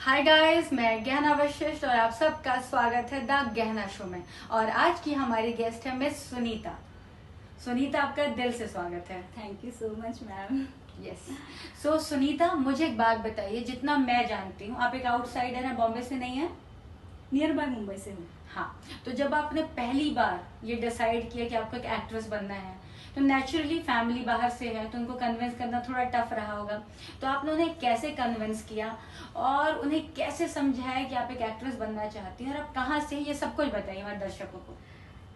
Hi guys, मैं गहना वशिष्ठ और आप सबका स्वागत है द गहना शो में। और आज की हमारी गेस्ट है मिस सुनीता। सुनीता, आपका दिल से स्वागत है। Thank you so much ma'am. Yes. So Sunita, मुझे एक बात बताइए, जितना मैं जानती हूँ आप एक आउटसाइडर हैं, बॉम्बे से नहीं है? नियर बाय मुंबई से हूँ। हाँ, तो जब आपने पहली बार ये डिसाइड किया कि आपको एक एक्ट्रेस बनना है, तो नेचुरली फैमिली बाहर से है तो उनको कन्विंस करना थोड़ा टफ रहा होगा। तो आपने उन्हें कैसे कन्विंस किया और उन्हें कैसे समझाया कि आप एक एक्ट्रेस बनना चाहती हैं, और आप कहाँ से, ये सब कुछ बताइए हमारे दर्शकों को।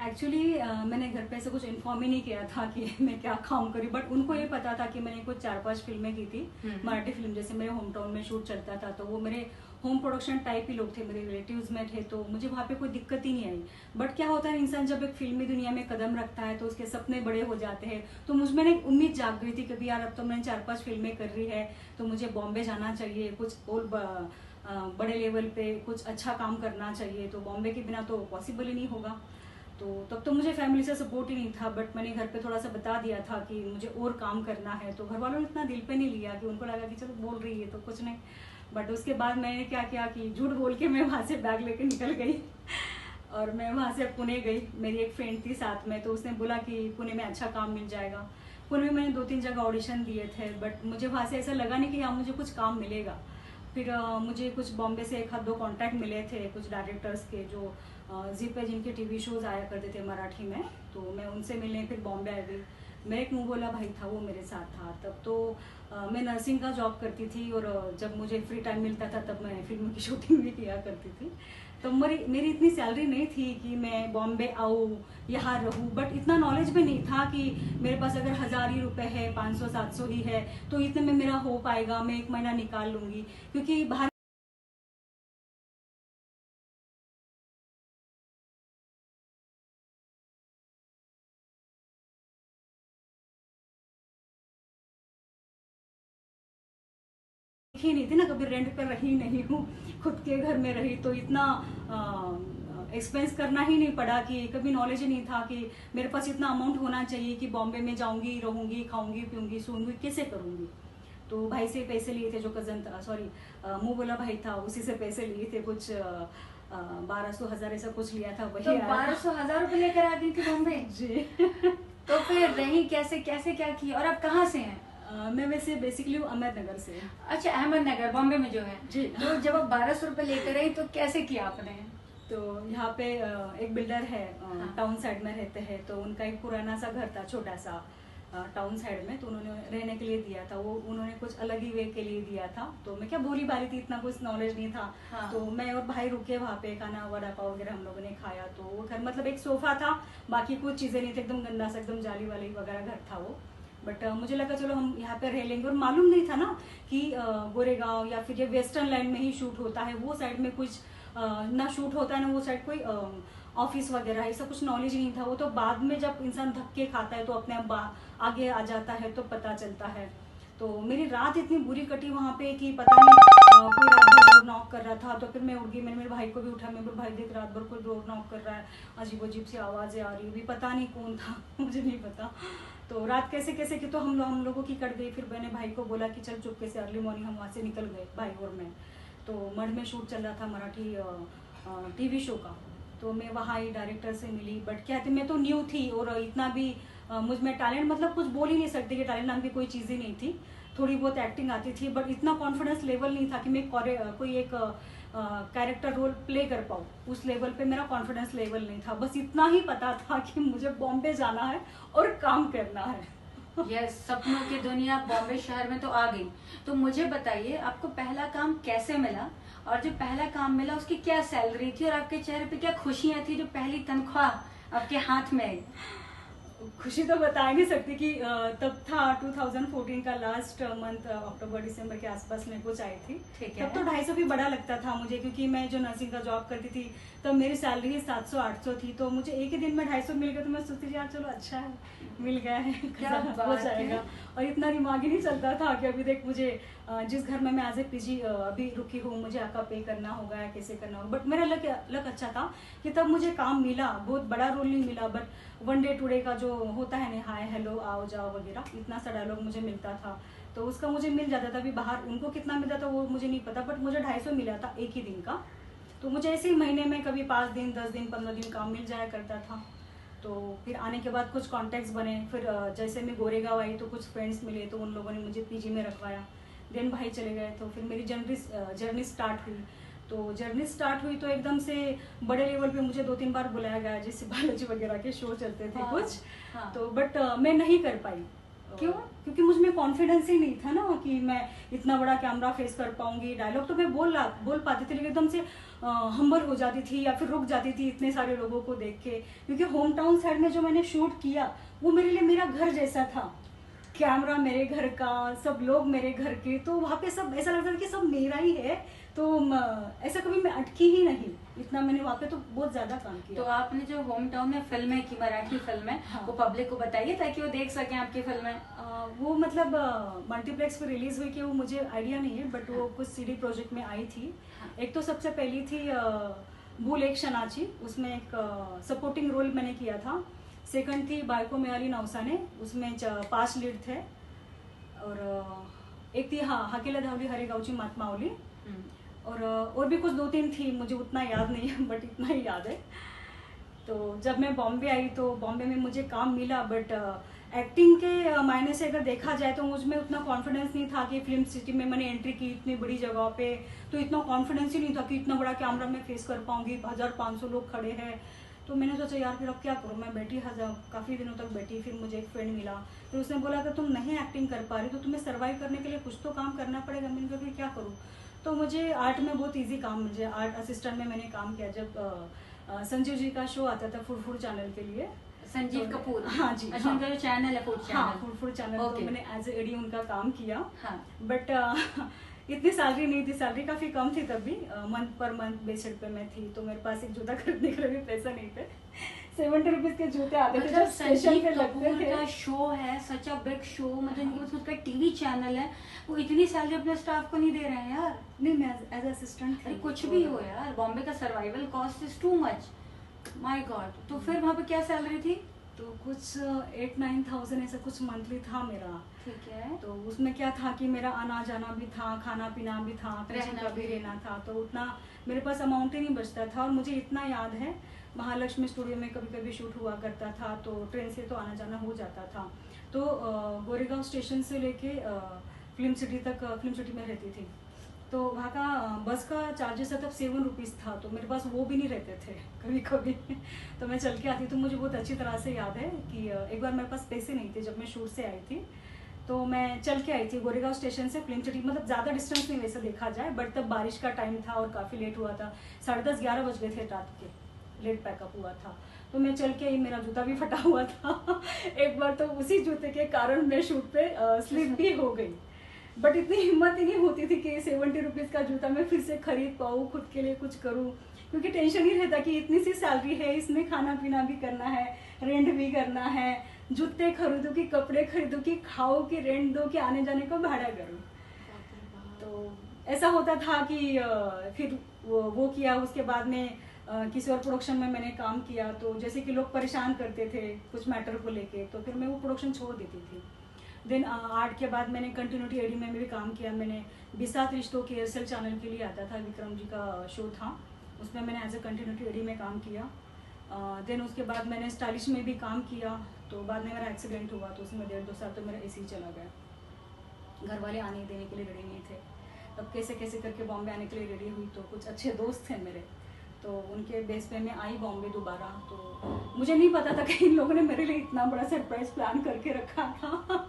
एक्चुअली मैंने घर पे ऐसे कुछ इन्फॉर्म ही नहीं किया था कि मैं क्या काम करी, बट उनको ये पता था कि मैंने कुछ 4-5 फिल्में की थी। मराठी फिल्म जैसे मेरे होम टाउन में शूट चलता था, तो वो मेरे होम प्रोडक्शन टाइप ही लोग थे, मेरे रिलेटिव्स में थे, तो मुझे वहाँ पे कोई दिक्कत ही नहीं आई। बट क्या होता है, इंसान जब एक फिल्मी दुनिया में कदम रखता है तो उसके सपने बड़े हो जाते हैं। तो मुझ में एक उम्मीद जाग गई थी कि यार अब तो मैंने 4-5 फिल्में कर रही है, तो मुझे बॉम्बे जाना चाहिए, कुछ और बड़े लेवल पे कुछ अच्छा काम करना चाहिए। तो बॉम्बे के बिना तो पॉसिबल ही नहीं होगा। तो तब तो मुझे फैमिली से सपोर्ट ही नहीं था, बट मैंने घर पे थोड़ा सा बता दिया था कि मुझे और काम करना है। तो घर वालों ने इतना दिल पे नहीं लिया, कि उनको लगा कि चलो बोल रही है तो कुछ नहीं। बट उसके बाद मैंने क्या किया कि झूठ बोल के मैं वहाँ से बैग लेके निकल गई और मैं वहाँ से पुणे गई। मेरी एक फ्रेंड थी साथ में, तो उसने बोला कि पुणे में अच्छा काम मिल जाएगा। पुणे में मैंने 2-3 जगह ऑडिशन दिए थे, बट मुझे वहाँ से ऐसा लगा नहीं कि हाँ मुझे कुछ काम मिलेगा। फिर मुझे कुछ बॉम्बे से 1-2 कॉन्टैक्ट मिले थे कुछ डायरेक्टर्स के, जो जी पे जिनके टीवी शोज आया करते थे मराठी में, तो मैं उनसे मिलने फिर बॉम्बे आ गई। मेरा एक मुँह बोला भाई था, वो मेरे साथ था। तब तो मैं नर्सिंग का जॉब करती थी, और जब मुझे फ्री टाइम मिलता था तब मैं फिल्म की शूटिंग भी किया करती थी। तो मेरी इतनी सैलरी नहीं थी कि मैं बॉम्बे आऊँ, यहाँ रहूँ, बट इतना नॉलेज भी नहीं था कि मेरे पास अगर 1000 ही रुपये है, 500-700 ही है, तो इतने में मेरा हो पाएगा, मैं 1 महीना निकाल लूँगी। क्योंकि बाहर ही नहीं थी ना, कभी रेंट पर रही नहीं हूँ, खुद के घर में रही, तो इतना एक्सपेंस करना ही नहीं पड़ा। कि कभी नॉलेज ही नहीं था कि मेरे पास इतना अमाउंट होना चाहिए कि बॉम्बे में जाऊंगी, रहूंगी, खाऊंगी, पीऊंगी, सूंगी, कैसे करूंगी। तो भाई से पैसे लिए थे, जो कजन था, सॉरी मुँह बोला भाई था, उसी से पैसे लिए थे, कुछ 1200-1000 ऐसा कुछ लिया था, वही तो 1200-1000 रुपये लेकर आ गई थी बॉम्बे जी तो फिर रही कैसे, कैसे क्या किया, और आप कहाँ से हैं? मैं वैसे बेसिकली अहमदनगर से। अच्छा, अहमदनगर बॉम्बे में जो है जी। तो जब आप 1200 रुपये लेकर आई तो कैसे किया आपने? तो यहाँ पे एक बिल्डर है, हाँ। टाउन साइड में रहते हैं, तो उनका एक पुराना सा घर था, छोटा सा, टाउन साइड में, तो उन्होंने रहने के लिए दिया था। वो उन्होंने कुछ अलग ही वे के लिए दिया था। तो मैं क्या भोली भाली थी, इतना कुछ नॉलेज नहीं था। हाँ। तो मैं और भाई रुके वहाँ पे, खाना वड़ा पाव वगैरह हम लोगों ने खाया। तो वो घर मतलब एक सोफा था, बाकी कुछ चीज़ें नहीं थी, एकदम गंदा सा, एकदम जाली वाली वगैरह घर था वो। बट मुझे लगा चलो हम यहाँ पे रह लेंगे, और मालूम नहीं था ना कि गोरेगांव या फिर ये वेस्टर्न लाइन में ही शूट होता है, वो साइड में कुछ ना शूट होता है ना वो साइड कोई ऑफिस वगैरह, ऐसा कुछ नॉलेज नहीं था। वो तो बाद में जब इंसान धक्के खाता है तो अपने आप आगे आ जाता है तो पता चलता है। तो मेरी रात इतनी बुरी कटी वहाँ पे कि पता नहीं, कोई रात भर डोर नॉक कर रहा था। तो फिर मैं उठ गई, मैंने मेरे भाई को भी उठा, मैं भाई देख रात भर कोई डोर नॉक कर रहा है, अजीब अजीब सी आवाज़ें आ रही, भी पता नहीं कौन था मुझे नहीं पता। तो रात कैसे कैसे की तो हम लोगों की कट गई। फिर मैंने भाई को बोला कि चल चुपके से अर्ली मॉर्निंग हम वहाँ से निकल गए, भाई और मैं। तो मढ़ में शूट चल रहा था मराठी टीवी शो का, तो मैं वहाँ ही डायरेक्टर से मिली। बट क्या थी, मैं तो न्यू थी, और इतना भी मुझ में टैलेंट, मतलब कुछ बोल ही नहीं सकती कि टैलेंट नाम की कोई चीज़ ही नहीं थी। थोड़ी बहुत एक्टिंग आती थी, बट इतना कॉन्फिडेंस लेवल नहीं था कि मैं कोई एक कैरेक्टर रोल प्ले कर पाऊँ। उस लेवल पे मेरा कॉन्फिडेंस लेवल नहीं था। बस इतना ही पता था कि मुझे बॉम्बे जाना है और काम करना है। यस, सपनों की दुनिया बॉम्बे शहर में तो आ गई। तो मुझे बताइए, आपको पहला काम कैसे मिला, और जो पहला काम मिला उसकी क्या सैलरी थी, और आपके चेहरे पे क्या खुशियां थी जो पहली तनख्वाह आपके हाथ में आई? खुशी तो बता नहीं सकती कि तब था 2014 का लास्ट मंथ, अक्टूबर दिसंबर के आसपास में कुछ आई थी। ठीक है। तब तो 250 भी बड़ा लगता था मुझे, क्योंकि मैं जो नर्सिंग का जॉब करती थी तब मेरी सैलरी 700-800 थी। तो मुझे एक ही दिन में 250 मिल गया, तो मैं सोचती थी यार चलो अच्छा है, मिल गया है, क्या हो बात जाएगा। है। और इतना दिमाग ही नहीं चलता था कि अभी देख मुझे जिस घर में मैं एज ए पीजी अभी रुकी हूँ, मुझे आका पे करना होगा या कैसे करना होगा। बट मेरा लक अच्छा था कि तब मुझे काम मिला, बहुत बड़ा रोल नहीं मिला, बट वन डे टुडे का जो होता है ना, हाय हेलो आओ जाओ वगैरह, इतना सा डायलॉग मुझे मिलता था। तो उसका मुझे मिल जाता था। अभी बाहर उनको कितना मिलता था वो मुझे नहीं पता, बट मुझे 250 मिला था एक ही दिन का। तो मुझे ऐसे ही महीने में कभी 5 दिन 10 दिन 15 दिन काम मिल जाया करता था। तो फिर आने के बाद कुछ कॉन्टैक्ट्स बने, फिर जैसे मैं गोरेगांव आई तो कुछ फ्रेंड्स मिले, तो उन लोगों ने मुझे पीजी में रखवाया। देन भाई चले गए, तो फिर मेरी जर्नी स्टार्ट हुई। तो जर्नी स्टार्ट हुई तो एकदम से बड़े लेवल पे मुझे 2-3 बार बुलाया गया, जैसे बालाजी वगैरह के शो चलते थे कुछ। तो बट मैं नहीं कर पाई। क्यों? क्योंकि मुझ में कॉन्फिडेंस ही नहीं था ना कि मैं इतना बड़ा कैमरा फेस कर पाऊंगी। डायलॉग तो मैं बोल पाती थी, लेकिन एकदम से हम्बर हो जाती थी या फिर रुक जाती थी इतने सारे लोगों को देख के। क्योंकि होम टाउन साइड में जो मैंने शूट किया वो मेरे लिए मेरा घर जैसा था। कैमरा मेरे घर का, सब लोग मेरे घर के, तो वहाँ पे सब ऐसा लगता था कि सब मेरा ही है। तो ऐसा कभी मैं अटकी ही नहीं, इतना मैंने वहाँ पे तो बहुत ज्यादा काम किया। तो आपने जो होम टाउन में फिल्में की, मराठी फिल्में, हाँ। वो पब्लिक को बताइए ताकि वो देख सकें आपकी फिल्में। वो मतलब मल्टीप्लेक्स पे रिलीज हुई कि वो मुझे आइडिया नहीं है, बट वो कुछ सीडी प्रोजेक्ट में आई थी। एक तो सबसे पहली थी भूल एक शनाची, उसमें एक सपोर्टिंग रोल मैंने किया था। सेकंड थी बायको मिळाली नवसाने, उसमें 5 लीड थे। और एक थी हाकेला धावली हरे गावची मात मावली। और भी कुछ 2-3 थी, मुझे उतना याद नहीं है, बट इतना ही याद है। तो जब मैं बॉम्बे आई तो बॉम्बे में मुझे काम मिला, बट एक्टिंग के मायने से अगर देखा जाए तो मुझ में उतना कॉन्फिडेंस नहीं था कि फिल्म सिटी में मैंने एंट्री की इतनी बड़ी जगह पे। तो इतना कॉन्फिडेंस ही नहीं था कि इतना बड़ा कैमरा मैं फेस कर पाऊंगी, 1500 लोग खड़े हैं। तो मैंने सोचा यार फिर अब क्या करूँ। मैं बैठी काफ़ी दिनों तक बैठी। फिर मुझे एक फ्रेंड मिला, फिर उसने बोला अगर तुम नहीं एक्टिंग कर पा रही तो तुम्हें सर्वाइव करने के लिए कुछ तो काम करना पड़ेगा। मैंने कहा फिर क्या करूँ। तो मुझे आर्ट में बहुत ईजी काम, मुझे आर्ट असिस्टेंट में मैंने काम किया। जब संजीव जी का शो आता था फूड चैनल के लिए, संजीव तो, कपूर। हाँ जी, अच्छा, उनका जो चैनल है फूड चैनल। हाँ, फूड चैनल। तो मैंने एज एडी उनका काम किया। हाँ। बट इतनी सैलरी नहीं थी, सैलरी काफ़ी कम थी तभी। मंथ पर मंथ बेसिस पे मैं थी, तो मेरे पास एक जूता खरीदने के लिए भी पैसा नहीं थे। 70 रुपीज के जूते आते थे जो स्टेशन पे लगते थे। का शो है, सच अ बिग शो, मतलब इनके पास खुद का टीवी चैनल है, वो इतनी सैलरी अपने स्टाफ को नहीं दे रहे हैं यार। नहीं, मैं एज असिस्टेंट थी। कुछ भी हो यार, बॉम्बे का survival cost is too much, my God. तो फिर वहाँ पे क्या सैलरी थी? तो कुछ 8-9 थाउजेंड ऐसा कुछ मंथली था मेरा। ठीक है। तो उसमें क्या था कि मेरा आना जाना भी था, खाना पीना भी था, रहना का भी रहना था। तो उतना मेरे पास अमाउंट ही नहीं बचता था। और मुझे इतना याद है, महालक्ष्मी स्टूडियो में कभी कभी शूट हुआ करता था, तो ट्रेन से तो आना जाना हो जाता था। तो गोरेगांव स्टेशन से लेके फिल्म सिटी तक, फिल्म सिटी में रहती थी, तो वहाँ का बस का चार्जेस तब 7 रुपीज़ था। तो मेरे पास वो भी नहीं रहते थे कभी कभी। तो मैं चल के आती। तो मुझे बहुत अच्छी तरह से याद है कि एक बार मेरे पास पैसे नहीं थे जब मैं शूट से आई थी, तो मैं चल के आई थी गोरेगांव स्टेशन से फिल्म सिटी। मतलब ज़्यादा डिस्टेंस नहीं वैसे देखा जाए, बट तब बारिश का टाइम था और काफ़ी लेट हुआ था। 10:30-11 बज गए थे रात के, लेट पैकअप हुआ था। तो मैं चल के आई, मेरा जूता भी फटा हुआ था। एक बार तो उसी जूते के कारण मैं शूट पे स्लिप भी हो गई। बट इतनी हिम्मत ही नहीं होती थी कि 70 रुपीज़ का जूता मैं फिर से खरीद पाऊँ, खुद के लिए कुछ करूँ। क्योंकि टेंशन ही रहता कि इतनी सी सैलरी है, इसमें खाना पीना भी करना है, रेंट भी करना है, जूते खरीदो कि कपड़े खरीदो कि खाओ कि रेंट दो कि आने जाने का भाड़ा करो। तो ऐसा होता था कि फिर वो किया। उसके बाद में किसी और प्रोडक्शन में मैंने काम किया। तो जैसे कि लोग परेशान करते थे कुछ मैटर को लेके, तो फिर मैं वो प्रोडक्शन छोड़ देती थी। देन आर्ट के बाद मैंने कंटिन्यूटी एडी में भी काम किया। मैंने बिसात रिश्तों के एयरसेल चैनल के लिए आता था, विक्रम जी का शो था, उसमें मैंने एज ए कंटिन्यूटी एडी में काम किया। देन उसके बाद मैंने स्टाइलिश में भी काम किया। तो बाद में मेरा एक्सीडेंट हुआ, तो उसमें 1.5-2 साल तो मेरा ऐसे ही चला गया। घर वाले आने देने के लिए रेडी नहीं थे। तब कैसे कैसे करके बॉम्बे आने के लिए रेडी हुई। तो कुछ अच्छे दोस्त थे मेरे, तो उनके बेस पे मैं आई बॉम्बे दोबारा। तो मुझे नहीं पता था कि इन लोगों ने मेरे लिए इतना बड़ा सरप्राइज प्लान करके रखा था।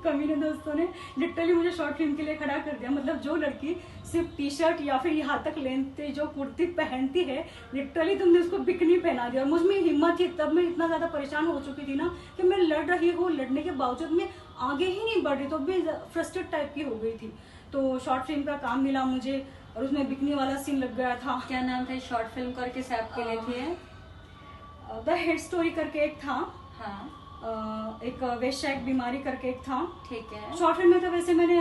कमीने दोस्तों ने लिटरली मुझे शॉर्ट फिल्म के लिए खड़ा कर दिया। मतलब जो लड़की सिर्फ टी शर्ट या फिर यहाँ तक लेंथ जो कुर्ती पहनती है, लिटरली तुमने उसको बिकनी पहना दिया। मुझ में हिम्मत थी, तब मैं इतना ज़्यादा परेशान हो चुकी थी ना कि मैं लड़ रही हूँ, लड़ने के बावजूद मैं आगे ही नहीं बढ़ रही, तो भी फ्रस्ट्रेट टाइप की हो गई थी। तो शॉर्ट फिल्म का काम मिला मुझे और उसमें बिकनी वाला सीन लग गया था। क्या नाम था शॉर्ट फिल्म करके सैप के लिए थी? द हेड स्टोरी करके एक था। हाँ। एक वेश्या एक बीमारी करके एक था। ठीक है। शॉर्ट फिल्म में तो वैसे मैंने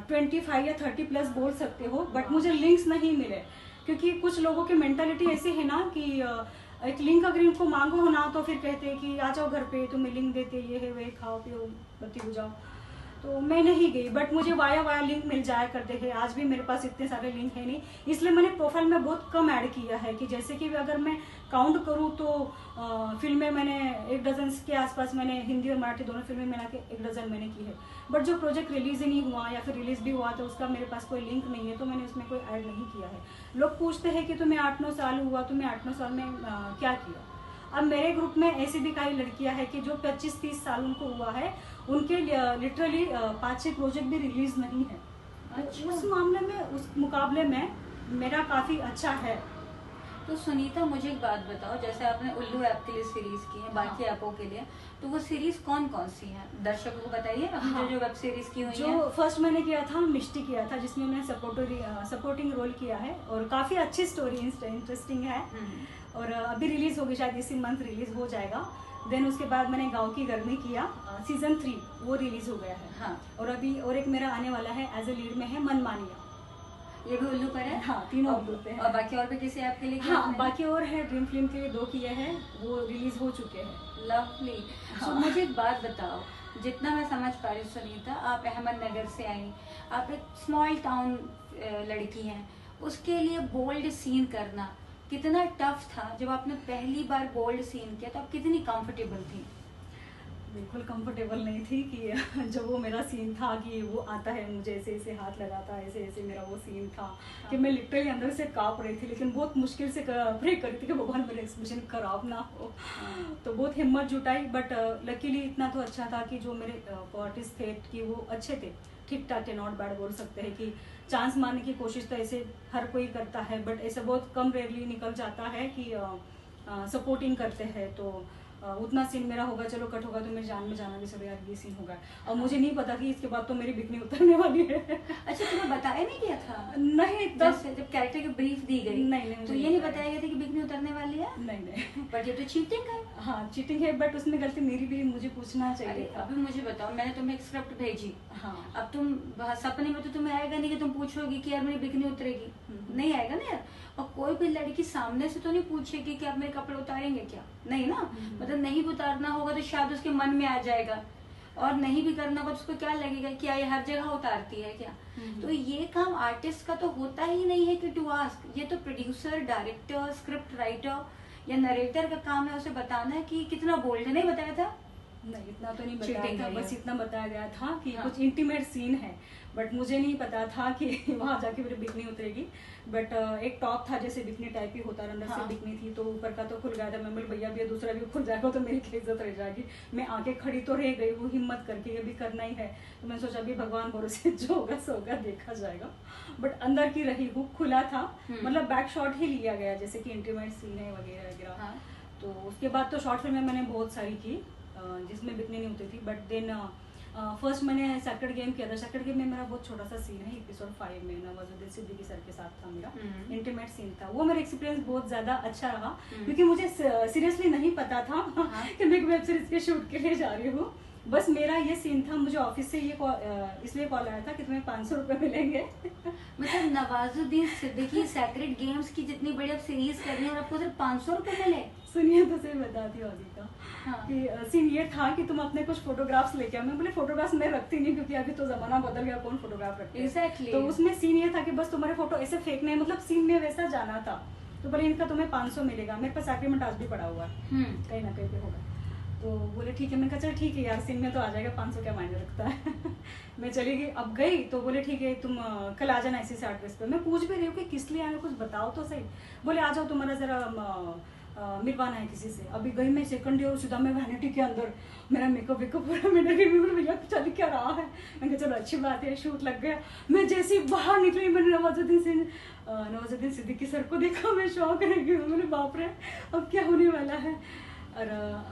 25 या 30 प्लस बोल सकते हो, बट मुझे लिंक्स नहीं मिले। क्योंकि कुछ लोगों की मेंटालिटी ऐसी है ना कि एक लिंक अगर इनको मांगो ना तो फिर कहते हैं कि आ जाओ घर पे, तुम्हें लिंक देते, ये है वे, खाओ पियो बत्ती बुझाओ। तो मैं नहीं गई, बट मुझे वाया वाया लिंक मिल जाया करते हैं। आज भी मेरे पास इतने सारे लिंक है नहीं, इसलिए मैंने प्रोफाइल में बहुत कम ऐड किया है। कि जैसे कि अगर मैं काउंट करूँ तो फिल्में मैंने 1 डज़न के आसपास, मैंने हिंदी और मराठी दोनों फिल्में मिला के 1 डज़न मैंने की है। बट जो प्रोजेक्ट रिलीज ही नहीं हुआ या फिर रिलीज भी हुआ तो उसका मेरे पास कोई लिंक नहीं है, तो मैंने उसमें कोई ऐड नहीं किया है। लोग पूछते हैं कि तुम्हें 8-9 साल हुआ, तुम्हें 8-9 साल में क्या किया। अब मेरे ग्रुप में ऐसी भी कई लड़कियां हैं कि जो 25-30 साल उनको हुआ है, उनके लिटरली 5-6 प्रोजेक्ट भी रिलीज नहीं है। अच्छा। उस मामले में, उस मुकाबले में मेरा काफी अच्छा है। तो सुनीता मुझे एक बात बताओ, जैसे आपने उल्लू ऐप के लिए सीरीज की है, बाकी ऐपों के लिए, तो वो सीरीज कौन कौन सी है, दर्शकों को बताइए। हाँ। जो वेब सीरीज की हुई जो है। फर्स्ट मैंने किया था मिष्टी किया था, जिसमें मैंने सपोर्टिंग रोल किया है और काफी अच्छी स्टोरी इंटरेस्टिंग है। और अभी रिलीज होगी, शायद इसी मंथ रिलीज हो जाएगा। देन उसके बाद मैंने गांव की गर्मी किया, सीजन 3 वो रिलीज हो गया है। हाँ। और अभी और एक मेरा आने वाला है, एज ए लीड में है मनमानिया। ये भी उल्लू पर है। हाँ, तीनों उल्लू पे है। और बाकी और भी किसी ऐप के लिए किया हाँ, आपने? बाकी और है, ड्रीम फिल्म के लिए 2 किए हैं, वो रिलीज हो चुके हैं। लवली। हाँ। तो मुझे एक बात बताओ, जितना मैं समझ पा रही हूँ सुनीता, आप अहमदनगर से आई, आप एक स्मॉल टाउन लड़की हैं, उसके लिए बोल्ड सीन करना कितना टफ था? जब आपने पहली बार बोल्ड सीन किया तो आप कितनी कंफर्टेबल थी? बिल्कुल कंफर्टेबल नहीं थी कि जब वो मेरा सीन था कि वो आता है, मुझे ऐसे ऐसे हाथ लगाता, ऐसे ऐसे मेरा वो सीन था कि मैं लिटरली अंदर से कांप रही थी, लेकिन बहुत मुश्किल से प्रे करी थी कि भगवान मेरा एक्सप्रेशन खराब ना हो। तो बहुत हिम्मत जुटाई, बट लकीली इतना तो अच्छा था कि जो मेरे आर्टिस्ट थे कि वो अच्छे थे, ठीक ठाक थे, नॉट बैड बोल सकते हैं। कि चांस मारने की कोशिश तो ऐसे हर कोई करता है, बट ऐसे बहुत कम रेयरली निकल जाता है कि सपोर्टिंग करते हैं। तो उतना सीन मेरा होगा, चलो कट होगा तो मेरी जान में जाना भी, चलो यार ये सीन होगा। और मुझे नहीं पता कि इसके बाद तो मेरी बिकनी उतरने वाली है। अच्छा, तुम्हें बताया नहीं गया था? नहीं, जैसे जब कैरेक्टर की ब्रीफ दी गई नहीं, तो ये नहीं बताया गया था कि बिकनी उतरने वाली है? नहीं। बट ये तो चीटिंग है। हाँ, चीटिंग है, बट उसमें गलती मेरी भी, मुझे पूछना चाहिए था। अभी मुझे बताओ, मैंने तुम्हें एक स्क्रिप्ट भेजी, हाँ। अब तुम सपने में तो तुम्हें आएगा नहीं कि तुम पूछोगी कि यार मेरी बिकनी उतरेगी, नहीं आएगा ना यार। और कोई भी लड़की सामने से तो नहीं पूछेगी कि आप मेरे कपड़े उतारेंगे क्या, नहीं ना। मतलब नहीं भी उतारना होगा तो शायद उसके मन में आ जाएगा, और नहीं भी करना होगा तो उसको क्या लगेगा कि ये हर जगह उतारती है क्या। तो ये काम आर्टिस्ट का तो होता ही नहीं है कि टू आस्क, ये तो प्रोड्यूसर, डायरेक्टर, स्क्रिप्ट राइटर या नरेटर का काम है उसे बताना है कि कितना बोल्ड है। नहीं बताया था? नहीं, इतना तो नहीं बताया था, बस इतना बताया गया था कि हाँ। कुछ इंटीमेट सीन है, बट मुझे नहीं पता था कि वहां जाके मेरी बिकनी उतरेगी। बट एक टॉप था जैसे बिकनी टाइप ही होता है, अंदर हाँ। से बिकनी थी, तो ऊपर का तो खुल गया था। मैं बोली भैया भी दूसरा भी खुल जाएगा तो मेरी क्या इज्जत रह जाएगी। मैं आगे खड़ी तो रह गई, वो हिम्मत करके ये भी करना ही है। तो मैंने सोचा अभी भगवान भरोसे जो होगा सो होगा, देखा जाएगा। बट अंदर की रही हूँ, खुला था, मतलब बैक शॉट ही लिया गया, जैसे कि इंटीमेट सीन है वगैरह वगैरह। हाँ। तो उसके बाद तो शॉर्ट फिल्में मैंने बहुत सारी की जिसमें बिकनी नहीं होती थी। बट देन फर्स्ट मैंने सैक्रेड गेम किया था। सैक्रेड गेम में मेरा बहुत छोटा सा सीन है, एपिसोड 5 में नवाजुद्दीन सिद्दीकी सर के साथ था मेरा, इंटीमेट सीन था। वो मेरा एक्सपीरियंस बहुत ज्यादा अच्छा रहा, क्योंकि मुझे सीरियसली नहीं पता था कि मैं एक वेब सीरीज के शूट के लिए जा रही हूँ। बस मेरा ये सीन था, मुझे ऑफिस से ये इसलिए कॉल आया था कि तुम्हें 500 रुपये मिलेंगे। मतलब नवाजुद्दीन सिद्दीकी सैक्रेड गेम्स की जितनी बड़ी आप सीरीज कर रही हैं और आपको सिर्फ 500 रुपए मिले। सुनिए तो सही बताती हूँ अभी का। हाँ। कि सीन ये था कि तुम अपने कुछ फोटोग्राफ्स लेके आओ। मैं बोले फोटोग्राफ्स मैं रखती नहीं, क्योंकि अभी तो जमाना बदल गया, कौन फोटोग्राफ रखते हैं। Exactly. तो उसमें सीन ये था कि बस तुम्हारे फोटो ऐसे फेंकने, मतलब सीन में वैसा जाना था। तो बोले इनका तुम्हें 500 मिलेगा। मेरे पास एग्रीमेंट आज भी पड़ा हुआ है, कहीं ना कहीं पे होगा। तो बोले ठीक है। मैंने कहा चल ठीक है यार, सीन में तो आ जाएगा, 500 क्या मायने रखता है। मैं चली गई। अब गई तो बोले ठीक है तुम कल आ जाना ऐसे एड्रेस पे। मैं पूछ भी रही हूँ कि किस लिए आए, कुछ बताओ तो सही। बोले आ जाओ, तुम्हारा जरा मिलवाना है किसी से। अभी गई मैं सेकंड ईयर, सीधा मैं वैनिटी के अंदर, मेरा मेकअप वेकअप पूरा मैंने भैया चल क्या रहा है। मैंने कहा चलो अच्छी बात है, शूट लग गया। मैं जैसे ही बाहर निकली, मैंने नवाजुद्दीन सिद्दीकी सर को देखा, मैं शॉक रह गई। मैंने बाप रे अब क्या होने वाला है। और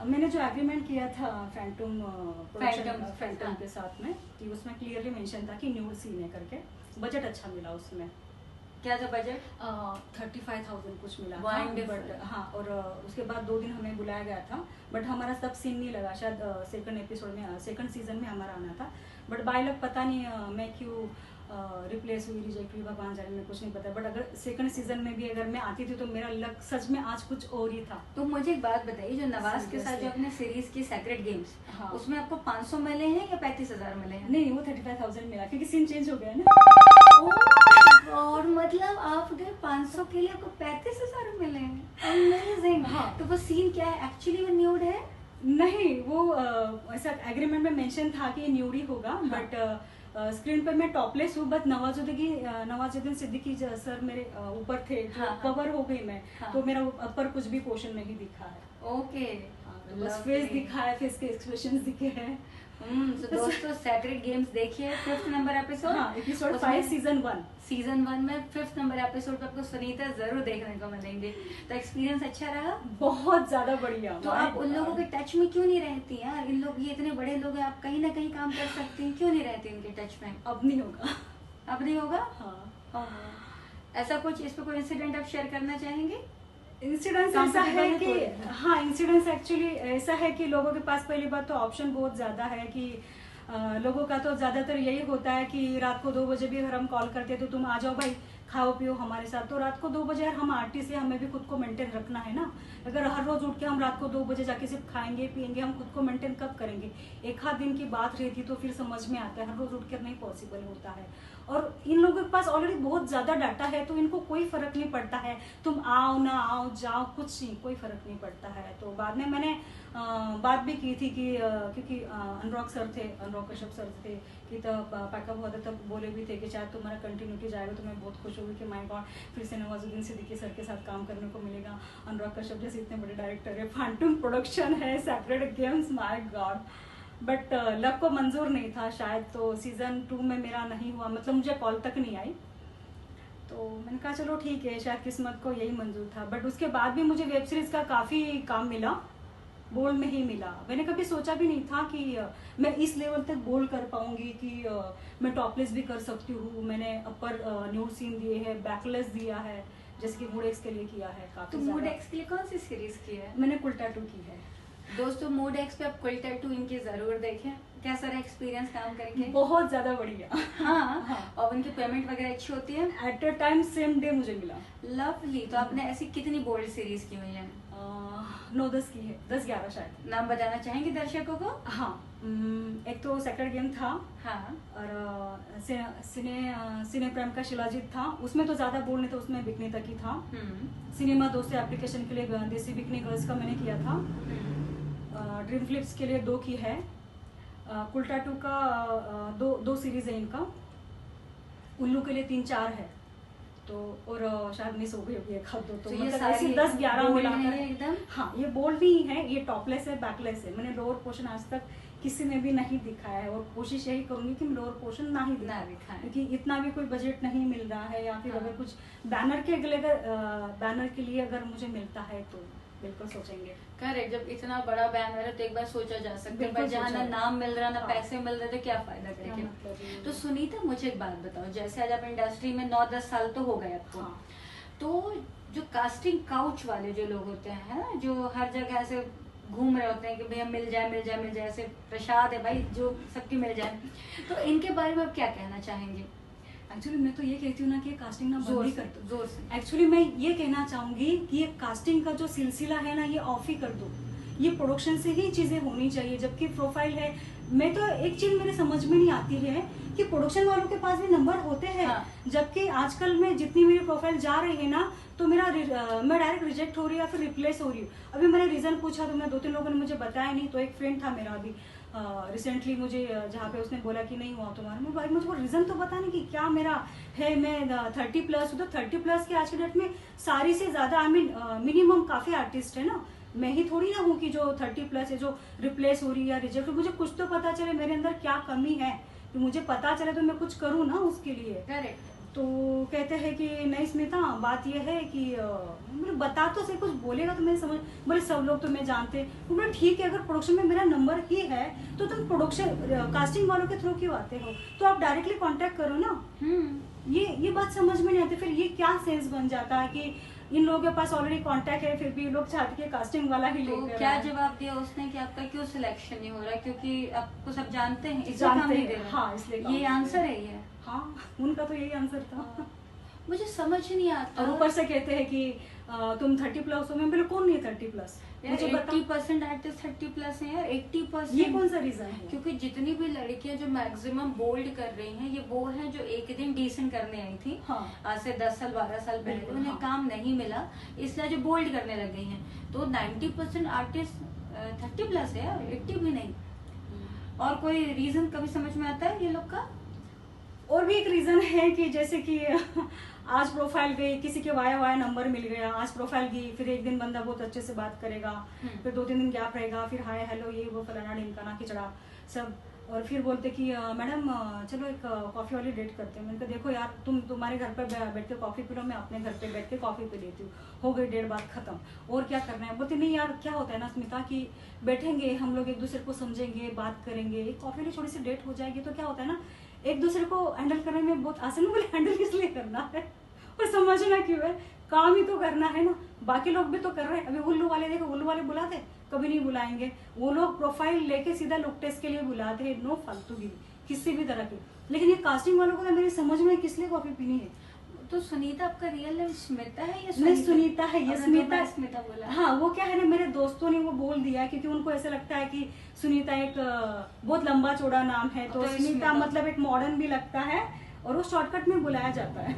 मैंने जो एग्रीमेंट किया था फैंटम के साथ में, कि उसमें क्लियरली मेंशन था कि न्यूड सीन है करके। बजट अच्छा मिला उसमें। क्या था बजट? 35,000 कुछ मिला था। Wonderful. बट हाँ, और उसके बाद 2 दिन हमें बुलाया गया था, बट हमारा सब सीन नहीं लगा। शायद सेकंड एपिसोड में, सेकंड सीजन में हमारा आना था। बट बाय लक पता नहीं मैं क्यों रिप्लेस हुई, रिजेक्ट हुई, भगवान जाने, में कुछ नहीं पता। बट अगर सेकंड सीजन में भी अगर मैं आती थी तो मेरा लक सच में आज कुछ और ही था। तो मुझे एक बात बताइए, जो नवाज के साथ जो आपने सीरीज की सेक्रेट गेम्स, हाँ। उसमें आपको 500 मिले हैं या 35,000 मिले हैं? नहीं, वो 35,000 मिला क्योंकि सीन चेंज हो गया ना। और मतलब आप गए 500 के लिए, आपको 35,000 मिले हैं। अमेजिंग। हाँ। तो वो सीन क्या है, एक्चुअली वो न्यूड है? नहीं, वो ऐसा एग्रीमेंट में मेंशन था कि न्यूडी होगा। हाँ। बट स्क्रीन पर मैं टॉपलेस हूँ। बट नवाजुद्दीन सिद्दीकी सर मेरे ऊपर थे, हाँ, हाँ। कवर हो गई मैं। हाँ। तो मेरा अपर कुछ भी पोर्शन नहीं दिखा है। ओके। बस फेस दिखा है, फेस के एक्सप्रेशंस दिखे हैं। तो दोस्तों सेक्रेट गेम्स देखिए 5th नंबर एपिसोड। हाँ, एपिसोड 5 सीजन 1। सीजन 1 में 5th नंबर एपिसोड पे आपको सुनीता जरूर देखने को मिलेंगे। तो एक्सपीरियंस अच्छा रहा? बहुत ज्यादा बढ़िया। तो आप उन लोगों के टच में क्यों नहीं रहती यार? इन लोग, ये इतने बड़े लोग हैं, आप कहीं ना कहीं काम कर सकती हैं, क्यों नहीं रहती इनके टच में? अब नहीं होगा। अब नहीं होगा? हाँ। ऐसा कुछ, इस पे कोई इंसिडेंट आप शेयर करना चाहेंगे? इंसिडेंस ऐसा है कि हाँ, इंसिडेंस एक्चुअली ऐसा है कि लोगों के पास पहली बात तो ऑप्शन बहुत ज्यादा है कि लोगों का तो ज्यादातर यही होता है कि रात को 2 बजे भी अगर हम कॉल करते हैं तो तुम आ जाओ भाई, खाओ पियो हमारे साथ। तो रात को 2 बजे यार हम आर्टिस्ट है, हमें भी खुद को मेंटेन रखना है ना। अगर हर रोज उठ के हम रात को 2 बजे जाके सिर्फ खाएंगे पिएंगे, हम खुद को मेंटेन कब करेंगे? एक आध दिन की बात रहती तो फिर समझ में आता है, हर रोज उठ कर नहीं पॉसिबल होता है। और इन लोगों के पास ऑलरेडी बहुत ज्यादा डाटा है, तो इनको कोई फर्क नहीं पड़ता है तुम आओ ना आओ, जाओ, कुछ नहीं, कोई फर्क नहीं पड़ता है। तो बाद में मैंने बात भी की थी कि क्योंकि अनुराग सर थे, अनुराग कश्यप सर थे, कि तब पैकअप हुआ था तब बोले भी थे कि शायद तुम्हारा कंटिन्यूटी जाएगा। तो मैं बहुत खुश हुई कि माय गॉड, फिर से नवाजुद्दीन सिद्दीकी सर के साथ काम करने को मिलेगा। अनुराग कश्यप जैसे इतने बड़े डायरेक्टर है, फैंटम प्रोडक्शन है, Sacred Games, my God. But luck को मंजूर नहीं था शायद, तो सीजन 2 में मेरा नहीं हुआ, मतलब मुझे कॉल तक नहीं आई। तो मैंने कहा चलो ठीक है, शायद किस्मत को यही मंजूर था। बट उसके बाद भी मुझे वेब सीरीज का काफी काम मिला, बोल्ड में ही मिला। मैंने कभी सोचा भी नहीं था कि मैं इस लेवल तक बोल्ड कर पाऊंगी कि मैं टॉपलेस भी कर सकती हूँ। मैंने अपर न्यूड सीन दिए हैं, बैकलेस दिया है, जैसे कि मूड एक्स के लिए किया है काफी। तो मूड एक्स के लिए कौन सी सीरीज की है? मैंने कुल टैटू की है। दोस्तों मूड एक्स पे आप कुल टैटू इनकी जरूर देखें, कैसा रहा एक्सपीरियंस काम करके? बहुत ज्यादा बढ़िया। हाँ। और उनकी पेमेंट वगैरह अच्छी होती है? Eight a time same day मुझे मिला। लवली। तो आपने ऐसी कितनी बोल्ड सीरीज की हुई है? 9-10 की है, 10-11 शायद। नाम बताना चाहेंगे दर्शकों को? हाँ, एक तो सेक्रेट गेम था। हाँ। और सिने प्रेम का शिलाजीत था, उसमें तो ज्यादा बोल नहीं था, उसमें बिकनी तक ही था। सिनेमा दोस्त एप्लीकेशन के लिए देसी बिकनी गर्ल्स का मैंने किया था। ड्रीम फ्लिप्स के लिए 2 की है। कुल टैटू का 2 सीरीज है इनका। उल्लू के लिए 3-4 है। तो और शायद मिस हो गई होगी एक हाथ दो, तो ये मतलब सारी ऐसे 10-11 मिलाकर एकदम। हाँ, ये बोल्ड नहीं है, ये टॉपलेस है, बैकलेस है। मैंने लोअर पोर्शन आज तक किसी ने भी नहीं दिखाया है, और कोशिश यही करूंगी कि मैं लोअर पोर्शन ना ही दिखाएं, क्योंकि इतना भी कोई बजट नहीं मिल रहा है। या फिर हाँ। अगर कुछ बैनर के लिए अगर मुझे मिलता है तो बिल्कुल सोचेंगे। करेक्ट, जब इतना बड़ा बैनर है तो एक बार सोचा जा सकता है, पर जहाँ ना नाम मिल रहा ना हाँ। पैसे मिल रहे तो क्या फायदा करके। मतलब तो सुनीता मुझे एक बात बताओ, जैसे आज आप इंडस्ट्री में 9-10 साल तो हो गए आपको। हाँ। तो जो कास्टिंग काउच वाले जो लोग होते हैं, है ना, जो हर जगह ऐसे घूम रहे होते हैं कि भैया मिल जाए मिल जाए मिल जाए, ऐसे प्रसाद है भाई जो सबकी मिल जाए, तो इनके बारे में आप क्या कहना चाहेंगे? एक्चुअली मैं तो ये कहती हूँ ना कि कास्टिंग ना बंद ही कर दो। जोर से। एक्चुअली मैं ये कहना चाहूंगी कि ये कास्टिंग का जो सिलसिला है ना, ये ऑफ ही कर दो। ये प्रोडक्शन से ही चीजें होनी चाहिए, जबकि प्रोफाइल है। मैं तो एक चीज मेरे समझ में नहीं आती है कि प्रोडक्शन वालों के पास भी नंबर होते हैं। हाँ। जबकि आजकल में जितनी मेरी प्रोफाइल जा रही है ना, तो मेरा मैं डायरेक्ट रिजेक्ट हो रही है या फिर रिप्लेस हो रही हूँ। अभी मैंने रीजन पूछा तो मैं 2-3 लोगों ने मुझे बताया नहीं। तो एक फ्रेंड था मेरा अभी रिसेंटली मुझे, जहाँ पे उसने बोला कि नहीं हुआ तुम्हारा। मैं भाई मुझे रीजन तो बता नहीं कि क्या मेरा है। मैं 30+ हूँ, तो 30+ के आज के डेट में सारी से ज्यादा मिनिमम काफी आर्टिस्ट है ना। मैं ही थोड़ी ना हूँ कि जो 30+ है, जो रिप्लेस हो रही है या रिजेक्ट। मुझे कुछ तो पता चले मेरे अंदर क्या कमी है, तो मुझे पता चले तो मैं कुछ करूँ ना उसके लिए। करेक्ट। तो कहते हैं कि नहीं स्मिता, बात यह है कि मतलब बता तो सही, कुछ बोलेगा तो मैं समझ। बोले सब लोग तो मैं जानते। तो बोले ठीक है, अगर प्रोडक्शन में मेरा नंबर ही है तो तुम प्रोडक्शन कास्टिंग वालों के थ्रू क्यों आते हो? तो आप डायरेक्टली कांटेक्ट करो ना। ये बात समझ में नहीं आती। फिर ये क्या सेंस बन जाता है कि इन लोगों के पास ऑलरेडी कांटेक्ट है, फिर भी लोग चाहते हैं कास्टिंग वाला ही तो लेकर क्या आए। जवाब दिया उसने कि आपका क्यों सिलेक्शन नहीं हो रहा? क्योंकि आपको सब जानते हैं, इसलिए जानते काम नहीं हैं, दे रहे। हाँ, इसलिए काम ये नहीं दे आंसर रहे। है ये। हाँ, उनका तो यही आंसर था। मुझे समझ नहीं आता। और ऊपर से कहते हैं कि तुम 30+ हो। मैं बोले कौन नहीं है 30+? मुझे बता। 80% आर्टिस्ट 30+ हैं यार, 80%। ये कौन सा रीजन है? क्योंकि जितनी भी लड़कियां जो मैक्सिमम बोल्ड कर रही हैं, ये वो हैं जो एक दिन डिसेंट करने आई थी। हाँ। आज से 10 साल 12 साल पहले बिल्कुल, उन्हें हाँ। काम नहीं मिला, इसलिए जो बोल्ड करने लग गई हैं। तो 90% आर्टिस्ट 30+ है यार, 80 भी नहीं। और कोई रीजन कभी समझ में आता है ये लोग का? और भी एक रीजन है कि जैसे कि आज प्रोफाइल गई, किसी के वाया वाया नंबर मिल गया, आज प्रोफाइल गई, फिर एक दिन बंदा बहुत अच्छे से बात करेगा, फिर 2-3 दिन गैप रहेगा, फिर हाय हेलो ये वो फलाना ढिमकाना खिचड़ा सब, और फिर बोलते कि मैडम चलो एक कॉफी वाली डेट करते हैं। मैंने कहा देखो यार, तुम्हारे घर पे बैठ के कॉफी पी लो, मैं अपने घर पे बैठ के कॉफी पी लेती हूँ, हो गई डेट, बात खत्म, और क्या करना है। बोलते नहीं यार, क्या होता है ना स्मिता कि बैठेंगे हम लोग, एक दूसरे को समझेंगे, बात करेंगे, एक कॉफी वाली छोटी सी डेट हो जाएगी तो क्या होता है ना, एक दूसरे को हैंडल करने में बहुत आसान। बोले हैंडल किस लिए करना है और समझना क्यों है, काम ही तो करना है ना, बाकी लोग भी तो कर रहे हैं। अभी उल्लू वाले देखो, उल्लू वाले बुलाते कभी नहीं बुलाएंगे, वो लोग प्रोफाइल लेके सीधा लुक टेस्ट के लिए बुलाते हैं, नो फालतूगिरी किसी भी तरह की। लेकिन ये कास्टिंग वालों को तो मेरी समझ में किस लिए कॉफी पीनी है। तो सुनीता आपका रियल नेम स्मिता है या नहीं, सुनीता है ये, स्मिता। स्मिता बोला। हाँ, वो क्या है ना, मेरे दोस्तों ने वो बोल दिया क्योंकि उनको ऐसा लगता है कि सुनीता एक बहुत लंबा चौड़ा नाम है, तो स्मिता मतलब एक मॉडर्न भी लगता है, और वो शॉर्टकट में बुलाया जाता है।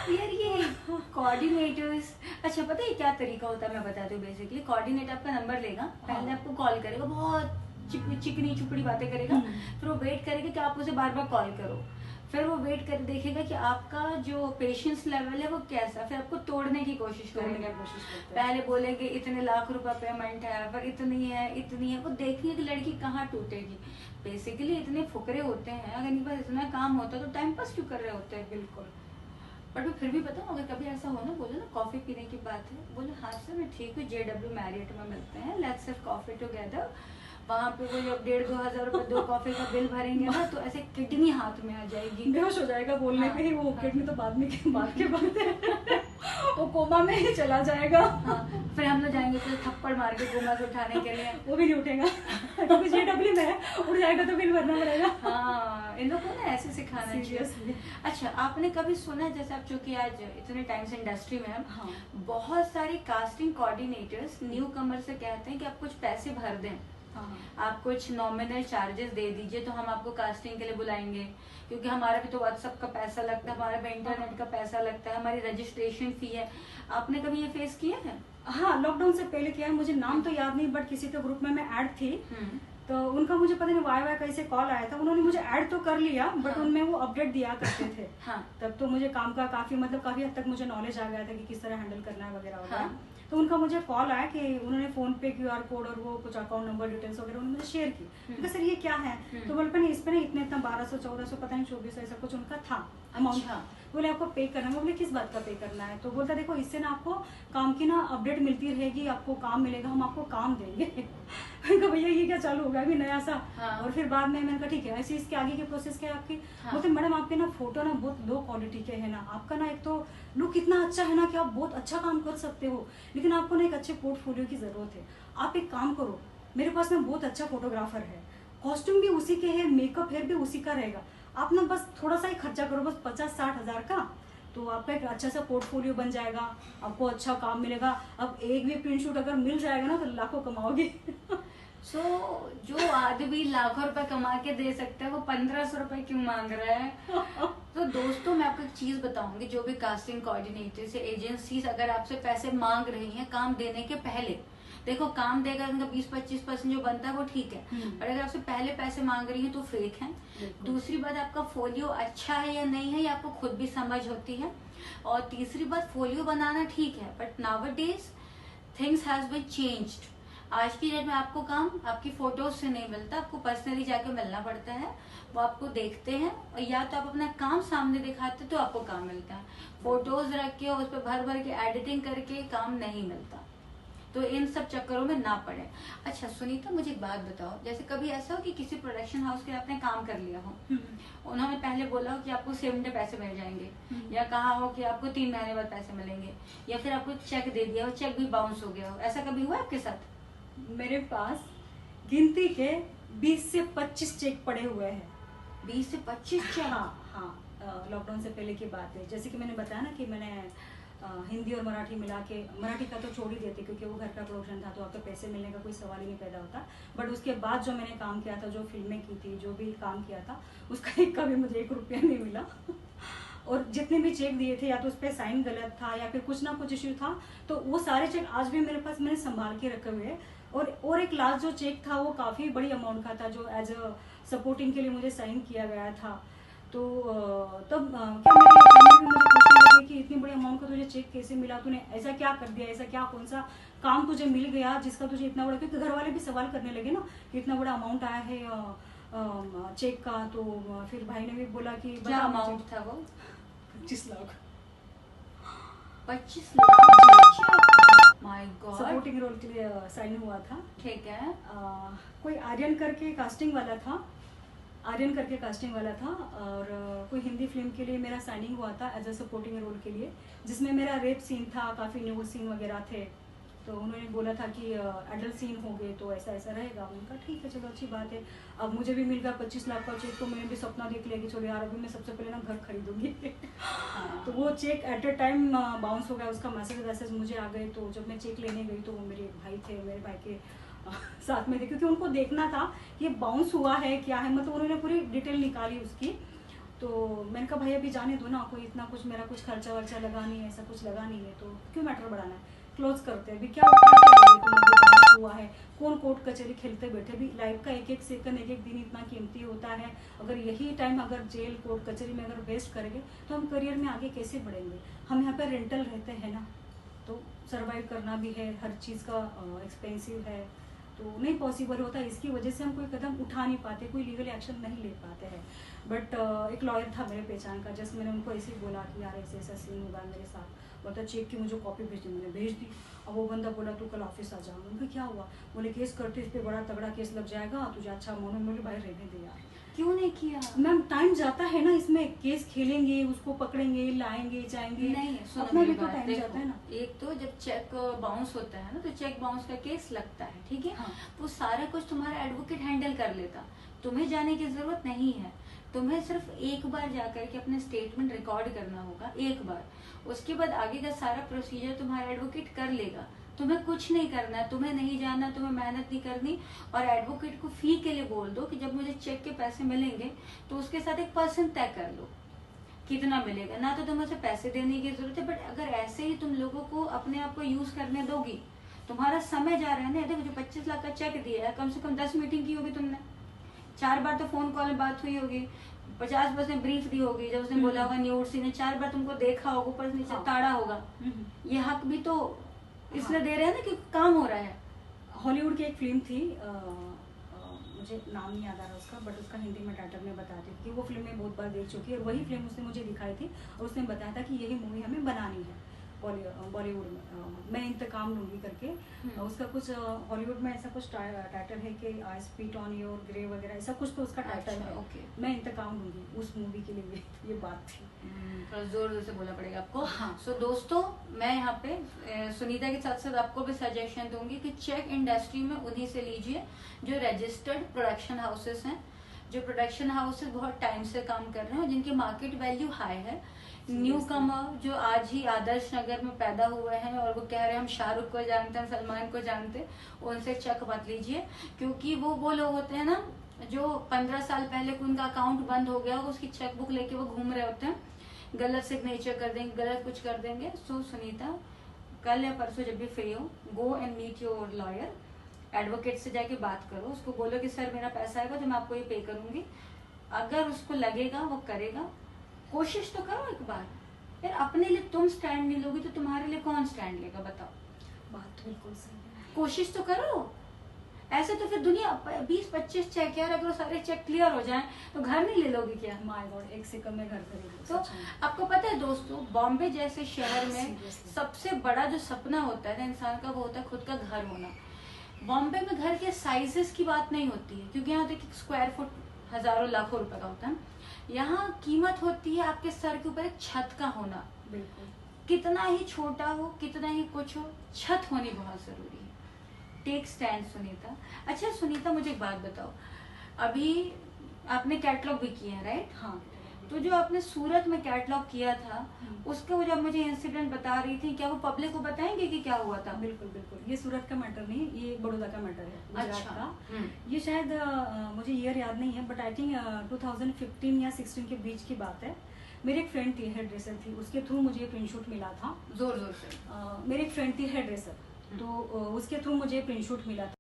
यार ये कोऑर्डिनेटर्स, अच्छा पता है क्या तरीका होता है, मैं बताती हूँ। बेसिकली कोऑर्डिनेटर आपका नंबर लेगा, पहले आपको कॉल करेगा, बहुत चिकनी चुपड़ी बातें करेगा, फिर वो वेट करेगा कि आप उसे बार बार कॉल करो, फिर वो वेट कर देखेगा कि आपका जो पेशेंस लेवल है वो कैसा, फिर आपको तोड़ने की कोशिश करेंगे। पहले बोलेंगे इतने लाख रुपए पेमेंट है, पर इतनी है, वो देखिए कि लड़की कहाँ टूटेगी। बेसिकली इतने फुकरे होते हैं, अगर इनके पास इतना काम होता तो टाइम पास क्यों कर रहे होते हैं। बिल्कुल। बट मैं फिर भी बताऊँ, अगर कभी ऐसा हो ना, बोलो ना कॉफी पीने की बात है, बोलो हाँ सर मैं ठीक हूँ, JW मैरियट में मिलते हैं, लेट्स हैव कॉफी टुगेदर। वहाँ पे वो जब 1,500-2 हजार रुपए 2 कॉफी का बिल भरेंगे ना, तो ऐसे किडनी हाथ में आ जाएगी, बेहोश हो जाएगा बोलने पे ही। वो किडनी तो बाद में बात के बाद वो कोमा में ही चला जाएगा। हाँ, फिर हम लोग जाएंगे तो थप्पड़ मार के कोमा से उठाने के लिए, वो भी नहीं उठेगा क्योंकि JW में है, उठ जाएगा तो बिल भरना पड़ेगा। हाँ, इन लोगों को ना ऐसे सिखाना चाहिए। अच्छा, आपने कभी सुना है, जैसे आप चूंकि आज इतने टाइम से इंडस्ट्री में हैं, हाँ। बहुत सारे कास्टिंग कोऑर्डिनेटर्स न्यू कमर से कहते हैं कि आप कुछ पैसे भर दें, आप कुछ नॉमिनल चार्जेस दे दीजिए तो हम आपको कास्टिंग के लिए बुलाएंगे, क्योंकि हमारा भी तो व्हाट्सएप का पैसा लगता है, हमारा भी इंटरनेट का पैसा लगता है, हमारी रजिस्ट्रेशन फी है। आपने कभी ये फेस किया है? हाँ, लॉकडाउन से पहले किया है, मुझे नाम तो याद नहीं, बट किसी के ग्रुप में मैं ऐड थी, तो उनका मुझे पता नहीं वाई कैसे कॉल आया था, उन्होंने मुझे ऐड तो कर लिया, बट उनमें वो अपडेट दिया करते थे। हाँ। तब तो मुझे काम का काफी हद तक मुझे नॉलेज आ गया था कि किस तरह हैंडल करना है वगैरह वगैरह। तो उनका मुझे कॉल आया कि उन्होंने फोन पे QR कोड और वो कुछ अकाउंट नंबर डिटेल्स वगैरह उन्होंने मुझे शेयर की। तो सर ये क्या है, तो बोले नहीं इस पे ना इतना 1200-1400 पता नहीं 2400 ऐसा कुछ उनका था अमाउंट था। बोले आपको पे करना है। बोले किस बात का पे करना है, तो बोलता देखो इससे ना आपको काम की ना अपडेट मिलती रहेगी, आपको काम मिलेगा, हम आपको काम देंगे। मैंने कहा भैया ये क्या चालू होगा अभी नया सा। और फिर बाद में मैंने कहा ठीक है, ऐसे इसके आगे की प्रोसेस क्या है आपकी। बोलते मैडम आपके ना फोटो ना बहुत लो क्वालिटी के है ना, आपका ना एक तो लुक इतना अच्छा है ना कि आप बहुत अच्छा काम कर सकते हो, लेकिन आपको ना एक अच्छे पोर्टफोलियो की जरूरत है। आप एक काम करो, मेरे पास ना बहुत अच्छा फोटोग्राफर है, कॉस्ट्यूम भी उसी के है, मेकअप हेयर भी उसी का रहेगा, आप ना बस थोड़ा सा ही खर्चा करो, बस 50-60 हजार का, तो आपका एक अच्छा सा पोर्टफोलियो बन जाएगा, आपको अच्छा काम मिलेगा। अब एक भी प्रिंट शूट अगर मिल जाएगा ना तो लाखों कमाओगे। जो आदमी लाखों रुपए कमा के दे सकता है वो 1500 रुपए क्यों मांग रहा है। तो दोस्तों मैं आपको एक चीज बताऊंगी, जो भी कास्टिंग कोऑर्डिनेटर्स या एजेंसीज अगर आपसे पैसे मांग रही हैं काम देने के पहले, देखो काम देगा उनका 20-25% जो बनता है वो ठीक है, और अगर आपसे पहले पैसे मांग रही है तो फेक है। दूसरी बात, आपका फोलियो अच्छा है या नहीं है ये आपको खुद भी समझ होती है। और तीसरी बात, फोलियो बनाना ठीक है, but nowadays things has been changed. आज की डेट में आपको काम आपकी फोटोज से नहीं मिलता, आपको पर्सनली जाके मिलना पड़ता है, वो आपको देखते हैं, और या तो आप अपना काम सामने दिखाते तो आपको काम मिलता है, फोटोज रख के उस पर भर भर के एडिटिंग करके काम नहीं मिलता। तो इन सब चक्करों में ना पड़े। अच्छा सुनीता, मुझे एक बात बताओ, जैसे कभी ऐसा हो कि किसी प्रोडक्शन हाउस के आपने काम कर लिया हो, उन्होंने पहले बोला हो कि आपको 7 डे पैसे मिल जाएंगे, या कहा हो कि आपको 3 महीने बाद पैसे मिलेंगे, या फिर आपको चेक दे दिया हो, चेक भी बाउंस हो गया हो, ऐसा कभी हुआ आपके साथ? मेरे पास गिनती के 20 से 25 चेक पड़े हुए हैं। 20 से 25 चेक? हाँ, लॉकडाउन से पहले की बात है। जैसे कि मैंने बताया ना कि मैंने हिंदी और मराठी मिला के, मराठी का तो छोड़ ही देते क्योंकि वो घर का प्रोडक्शन था, तो आपको पैसे मिलने का कोई सवाल ही नहीं पैदा होता। बट उसके बाद जो मैंने काम किया था, जो फिल्में की थी, जो भी काम किया था, उसका एक का भी मुझे 1 रुपया नहीं मिला। और जितने भी चेक दिए थे, या तो उस पर साइन गलत था या फिर कुछ ना कुछ इश्यू था, तो वो सारे चेक आज भी मेरे पास मैंने संभाल के रखे हुए हैं। और एक लास्ट जो चेक था वो काफ़ी बड़ी अमाउंट का था, जो एज अ सपोर्टिंग के लिए मुझे साइन किया गया था। तो तब क्या मेरी फैमिली भी मुझे पूछने लगी कि इतनी बड़ी अमाउंट का तुझे चेक कैसे मिला, तूने ऐसा क्या कर दिया, ऐसा क्या कौन सा काम तुझे मिल गया जिसका तुझे इतना बड़ा, क्योंकि घर वाले भी सवाल करने लगे ना कि इतना बड़ा अमाउंट आया है चेक का। तो फिर भाई ने भी बोला कि क्या अमाउंट था वो? 25 lakh. 25 lakh? My God. Supporting role के लिए साइन हुआ था। ठीक है। कोई आर्यन करके कास्टिंग वाला था, और कोई हिंदी फिल्म के लिए मेरा साइनिंग हुआ था एज अ सपोर्टिंग रोल के लिए, जिसमें मेरा रेप सीन था, काफ़ी न्यूड सीन वगैरह थे। तो उन्होंने बोला था कि एडल्ट सीन हो गए तो ऐसा ऐसा रहेगा। उनका ठीक है, चलो अच्छी बात है। अब मुझे भी मिल गया 25 लाख का चेक, तो मैंने भी सपना देख लिया कि चलो यार अभी मैं सबसे पहले ना घर खरीदूंगी। तो वो cheque at a time bounce हो गया, उसका मैसेज मुझे आ गए। तो जब मैं चेक लेने गई तो वो मेरे भाई थे, मेरे भाई के साथ में थे, क्योंकि उनको देखना था कि ये हुआ है क्या है, मतलब उन्होंने पूरी डिटेल निकाली उसकी। तो मैंने कहा भाई अभी जाने दो ना, कोई इतना कुछ मेरा कुछ खर्चा वर्चा लगा नहीं है, ऐसा कुछ लगा नहीं है, तो क्यों मैटर बढ़ाना है, क्लोज करते हैं। अभी क्या बाउंस हुआ है, कौन कोर्ट कचहरी खेलते बैठे, भी लाइफ का एक एक सेकंड, एक एक दिन इतना कीमती होता है। अगर यही टाइम अगर जेल कोर्ट कचहरी में अगर वेस्ट करेंगे तो हम करियर में आगे कैसे बढ़ेंगे। हम यहाँ पर रेंटल रहते हैं ना, तो सर्वाइव करना भी है, हर चीज़ का एक्सपेंसिव है, तो नहीं पॉसिबल होता। इसकी वजह से हम कोई कदम उठा नहीं पाते, कोई लीगल एक्शन नहीं ले पाते हैं। बट एक लॉयर था मेरे पहचान का, जस्ट मैंने उनको ऐसे ही बोला कि यार ऐसे ऐसा सीन हुआ मेरे साथ, मतलब चेक की मुझे कॉपी भेज दी, मैंने भेज दी। अब वो बंदा बोला तू कल ऑफिस आ जा। उनका क्या हुआ, बोले केस करते, इस पर बड़ा तगड़ा केस लग जाएगा, तुझे अच्छा मानो। मेरे भाई रहने दे यार, क्यों नहीं किया? मैम टाइम जाता है ना इसमें, केस खेलेंगे, उसको पकड़ेंगे, लाएंगे, जाएंगे, नहीं, अपना भी तो टाइम जाता है ना। एक तो जब चेक बाउंस होता है ना, तो चेक बाउंस का केस लगता है, ठीक है। हाँ। वो सारा कुछ तुम्हारा एडवोकेट हैंडल कर लेता, तुम्हें जाने की जरूरत नहीं है। तुम्हें सिर्फ एक बार जाकर के अपने स्टेटमेंट रिकॉर्ड करना होगा, एक बार। उसके बाद आगे का सारा प्रोसीजर तुम्हारा एडवोकेट कर लेगा। तुम्हें कुछ नहीं करना है, तुम्हें नहीं जाना, तुम्हें मेहनत नहीं करनी। और एडवोकेट को फी के लिए बोल दो कि जब मुझे चेक के पैसे मिलेंगे तो उसके साथ एक % तय कर लो कितना मिलेगा। ना तो तुम्हें उसे पैसे देने की जरूरत है, बट अगर ऐसे ही तुम लोगों को अपने आप को यूज करने दोगी, तुम्हारा समय जा रहा है ना। देखो जो 25 लाख का चेक दिया है, कम से कम 10 मीटिंग की होगी तुमने, 4 बार तो फोन कॉल में बात हुई होगी, 50% ब्रीफ दी होगी, जब उसने बोला होगा न्यूड सी ने 4 बार तुमको देखा होगा, ऊपर से नीचे ताड़ा होगा। ये हक भी तो इसलिए दे रहे हैं ना कि काम हो रहा है। हॉलीवुड की एक फिल्म थी, मुझे नाम नहीं याद आ रहा उसका, बट उसका हिंदी में टाइटल में बताया थी कि वो फिल्म मैं बहुत बार देख चुकी है, और वही फिल्म उसने मुझे दिखाई थी, और उसने बताया था कि यही मूवी हमें बनानी है बॉलीवुड में, मैं इंतकाम लूंगी करके। उसका कुछ हॉलीवुड में ऐसा कुछ टाइटल है कि आई स्पीट ऑन योर ग्रेव वगैरह, ऐसा कुछ तो उसका टाइटल है। ओके। मैं इंतकाम लूंगी उस मूवी के लिए, ये बात थी। थोड़ा जोर से बोलना पड़ेगा आपको। हाँ। सो दोस्तों, मैं यहाँ पे सुनीता के साथ साथ आपको भी सजेशन दूंगी कि चेक इंडस्ट्री में उन्हीं से लीजिए जो रजिस्टर्ड प्रोडक्शन हाउसेस हैं, जो प्रोडक्शन हाउसेस बहुत टाइम से काम कर रहे हैं, जिनकी मार्केट वैल्यू हाई है। न्यू कमर जो आज ही आदर्श नगर में पैदा हुए हैं और वो कह रहे हैं हम शाहरुख को जानते हैं, सलमान को जानते, उनसे चेक मत लीजिए। क्योंकि वो लोग होते हैं ना जो 15 साल पहले उनका अकाउंट बंद हो गया, उसकी चेक बुक लेके वो घूम रहे होते हैं, गलत सिग्नेचर कर देंगे, गलत कुछ कर देंगे। सो सुनीता, कल या परसों जब भी फ्री हो, go and meet your lawyer, advocate से जाके बात करो, उसको बोलो कि सर मेरा पैसा आएगा तो मैं आपको ये पे करूंगी। अगर उसको लगेगा वो करेगा, कोशिश तो करो एक बार। यार अपने लिए तुम स्टैंड नहीं लोगी तो तुम्हारे लिए कौन स्टैंड लेगा, बताओ। बात तो बिल्कुल सही है। कोशिश तो करो। ऐसे तो फिर दुनिया 20-25 चेक, यार अगर सारे चेक क्लियर हो जाएं तो घर नहीं ले लोगी क्या? माय गॉड, एक सेकंड में घर खरीद। तो आपको पता है दोस्तों, बॉम्बे जैसे शहर में सबसे बड़ा जो सपना होता है ना इंसान का, वो होता है खुद का घर होना। बॉम्बे में घर के साइजेस की बात नहीं होती है, क्योंकि यहाँ देखिए स्क्वायर फुट हजारों लाखों रुपए का होता है। यहाँ कीमत होती है आपके सर के ऊपर एक छत का होना। बिल्कुल। कितना ही छोटा हो, कितना ही कुछ हो, छत होनी बहुत जरूरी है। Take stand Sunita. अच्छा सुनीता, मुझे एक बात बताओ, अभी आपने कैटलॉग भी किया है, राइट? हाँ। तो जो आपने सूरत में कैटलॉग किया था, उसके वो जब मुझे इंसिडेंट बता रही थी, क्या वो पब्लिक को बताएंगे कि क्या हुआ था? बिल्कुल बिल्कुल, ये सूरत का मैटर नहीं, ये बड़ौदा का मैटर है, गुजरात अच्छा। का। ये शायद मुझे ईयर याद नहीं है, बट आई थिंक 2015 या 16 के बीच की बात है। मेरी एक फ्रेंड थी, हेयर ड्रेसर थी, उसके थ्रू मुझे प्रिंट शूट मिला था। जोर जोर से। मेरी एक फ्रेंड थी हेयर ड्रेसर, तो उसके थ्रू मुझे प्रिंट शूट मिला था।